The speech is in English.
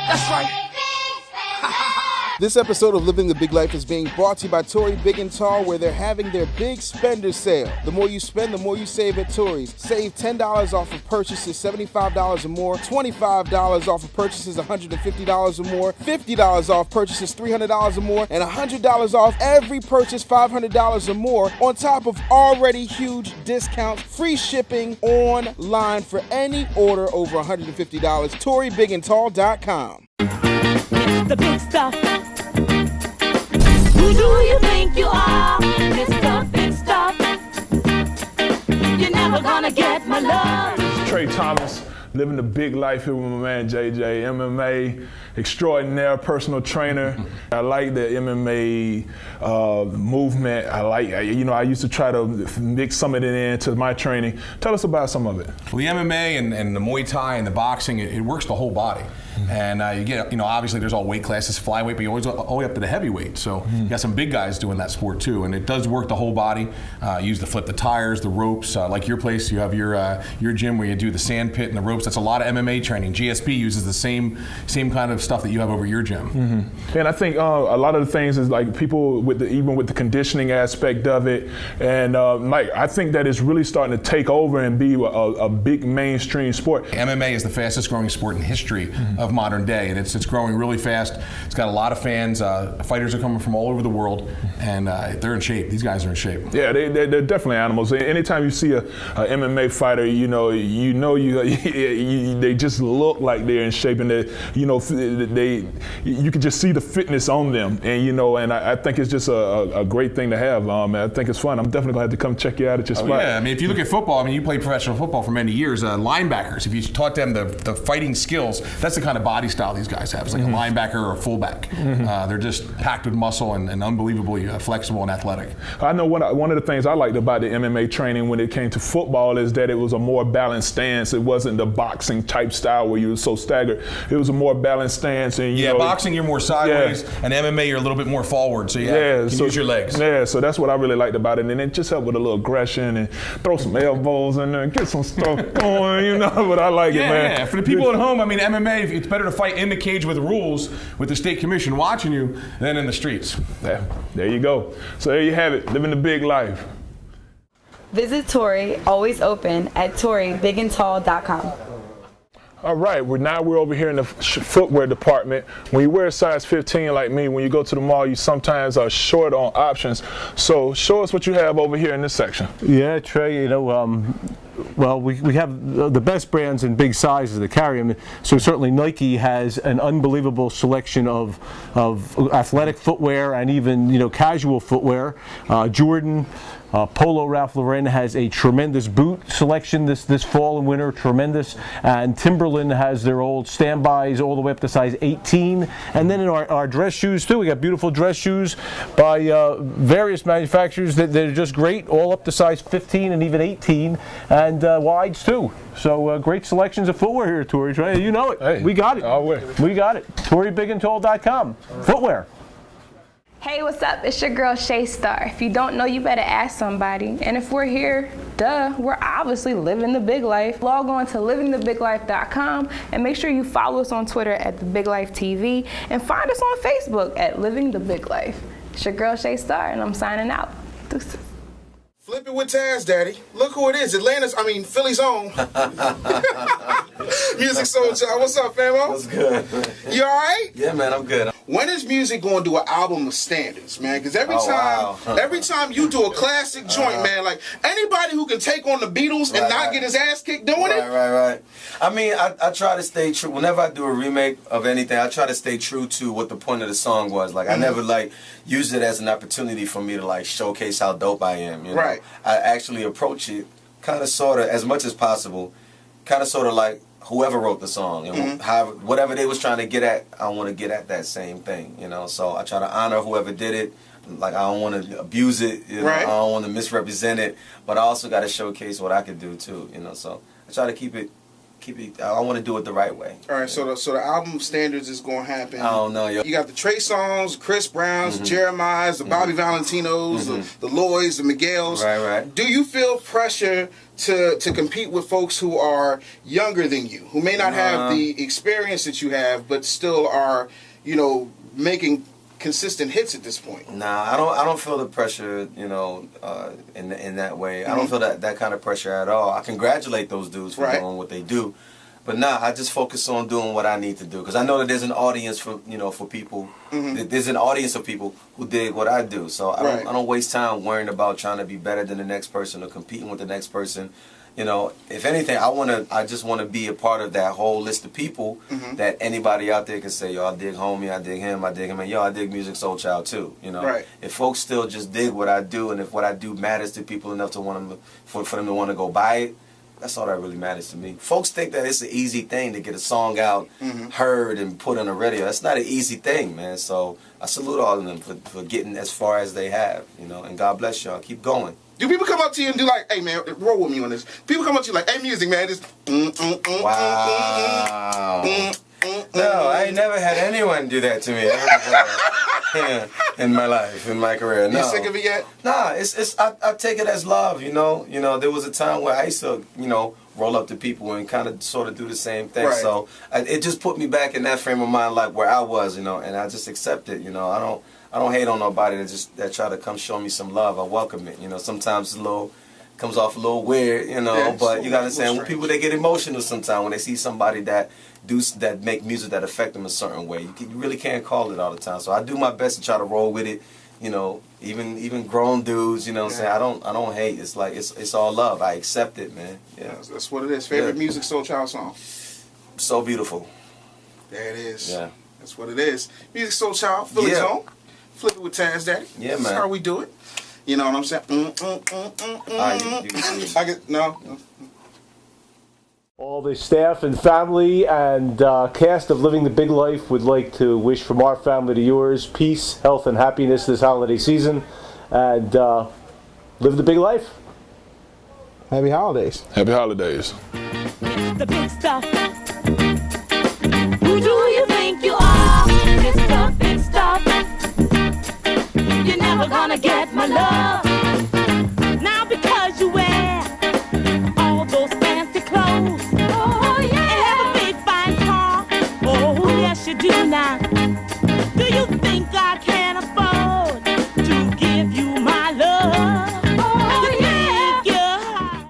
That's right. This episode of Living the Big Life is being brought to you by Torre Big and Tall, where they're having their big spender sale. The more you spend, the more you save at Torre's. Save $10 off of purchases $75 or more, $25 off of purchases $150 or more, $50 off purchases $300 or more, and $100 off every purchase $500 or more, on top of already huge discounts, free shipping online for any order over $150. TorreBigandTall.com. The big stuff. Who do you think you are, Mr. Big Stuff? You're never gonna get my love. Trey Thomas, living the big life here with my man JJ, MMA extraordinaire, personal trainer. I like the MMA movement. I used to try to mix some of it into my training. Tell us about some of it. Well, the MMA and the Muay Thai and the boxing, it works the whole body. And you get, obviously there's all weight classes, flyweight, but you always all the way up to the heavyweight. So you got some big guys doing that sport too, and it does work the whole body. You use to flip the tires, the ropes. Like your place, you have your gym where you do the sand pit and the ropes. That's a lot of MMA training. GSP uses the same kind of stuff that you have over your gym. Mm-hmm. And I think a lot of the things is like people even with the conditioning aspect of it, and I think that it's really starting to take over and be a big mainstream sport. MMA is the fastest growing sport in history of modern day, and it's growing really fast. It's got a lot of fans. Fighters are coming from all over the world, and they're in shape. These guys are in shape. Yeah, they're definitely animals. Anytime you see a MMA fighter, they just look like they're in shape, and you can just see the fitness on them, and I think it's just a great thing to have. I think it's fun. I'm definitely gonna have to come check you out at your spot. Yeah, I mean, if you look at football, you played professional football for many years. Linebackers, if you taught them the fighting skills, that's the kind of body style these guys have. It's like a linebacker or a fullback. They're just packed with muscle and unbelievably flexible and athletic. I know one of the things I liked about the MMA training when it came to football is that it was a more balanced stance. It wasn't the boxing type style where you were so staggered. It was a more balanced stance. And boxing you're more sideways, and MMA you're a little bit more forward, so you can use your legs. Yeah, so that's what I really liked about it, and it just helped with a little aggression and throw some elbows in there and get some stuff going, but I like it, man. Yeah, for the people at home, MMA, it's better to fight in the cage with rules, with the state commission watching you, than in the streets. Yeah, there you go. So there you have it, living the big life. Visit Torre, always open, at TorreBigandTall.com. All right, we're over here in the footwear department. When you wear a size 15 like me, when you go to the mall, you sometimes are short on options. So show us what you have over here in this section. Yeah, Trey, well, we have the best brands in big sizes that carry them. So certainly Nike has an unbelievable selection of athletic footwear and even casual footwear. Jordan, Polo Ralph Lauren has a tremendous boot selection this fall and winter, tremendous. And Timberland has their old standbys all the way up to size 18. And then in our dress shoes too, we got beautiful dress shoes by various manufacturers that they're just great, all up to size 15 and even 18, and wides too. So great selections of footwear here at Torre. Right? You know it. Hey, we got it. We got it. TorreBigandTall.com. Footwear. Hey, what's up? It's your girl Shay Star. If you don't know, you better ask somebody. And if we're here, we're obviously living the big life. Log on to livingthebiglife.com and make sure you follow us on Twitter at The Big Life TV and find us on Facebook at Living the Big Life. It's your girl Shay Star, and I'm signing out. Deuces. Flip it with Taz, Daddy. Look who it is. Philly's own. Music Soul Child. What's up, famo? What's good? You all right? Yeah, man, I'm good. When is music going to do an album of standards, man? Because every time you do a classic joint, man, like anybody who can take on the Beatles and not get his ass kicked doing it. Right. I try to stay true. Whenever I do a remake of anything, I try to stay true to what the point of the song was. Like, I never use it as an opportunity for me to showcase how dope I am. Right. I actually approach it kind of sort of as much as possible, kind of sort of like whoever wrote the song and whatever they was trying to get at, I want to get at that same thing, So I try to honor whoever did it. Like, I don't want to abuse it, I don't want to misrepresent it, but I also got to showcase what I could do too, So I try to keep it I want to do it the right way. All right, so the album standards is going to happen. I don't know, yo. You got the Trey Songz, Chris Browns, Jeremiah's, the Bobby Valentinos, the Lloyds, the Miguels. Right. Do you feel pressure to compete with folks who are younger than you, who may not have the experience that you have, but still are, making consistent hits at this point? Nah, I don't feel the pressure, in that way. I don't feel that kind of pressure at all. I congratulate those dudes for doing what they do, but nah, I just focus on doing what I need to do because I know that there's an audience for people. There's an audience of people who dig what I do. So I don't waste time worrying about trying to be better than the next person or competing with the next person. If anything, I just want to be a part of that whole list of people that anybody out there can say, yo, I dig Homie, I dig him, and yo, I dig Music Soul Child too. If folks still just dig what I do, and if what I do matters to people enough to want them, for them to want to go buy it, that's all that really matters to me. Folks think that it's an easy thing to get a song out, heard, and put on the radio. That's not an easy thing, man. So I salute all of them for getting as far as they have, and God bless y'all. Keep going. Do people come up to you and do like, hey man, roll with me on this? People come up to you like, hey music man, just wow. No, I ain't never had anyone do that to me in my life, in my career. No. You sick of it yet? Nah, I take it as love, there was a time where I used to, roll up to people and kind of sort of do the same thing. Right. So it just put me back in that frame of mind, like where I was, and I just accept it. I don't hate on nobody that try to come show me some love. I welcome it. Sometimes comes off a little weird, but you gotta understand when people, they get emotional sometimes when they see somebody that make music that affect them a certain way. You really can't call it all the time. So I do my best to try to roll with it. Even grown dudes, what I'm saying? I don't hate. It's like it's all love. I accept it, man. Yeah. That's what it is. Favorite Music Soul Child song? So Beautiful. There it is. Yeah. That's what it is. Music Soul Child, Philly Tone. Flip it with Taz Daddy. Yeah, man. That's how we do it. You know what I'm saying? You I get no. All the staff and family and cast of Living the Big Life would like to wish from our family to yours peace, health, and happiness this holiday season, and live the big life. Happy holidays. Happy holidays. The big stuff. Who do you think you are? Mr. Big Stuff. You're never gonna get my love. Now because you wear all those fancy clothes. Oh yeah. And have a big fine car. Oh yes you do now.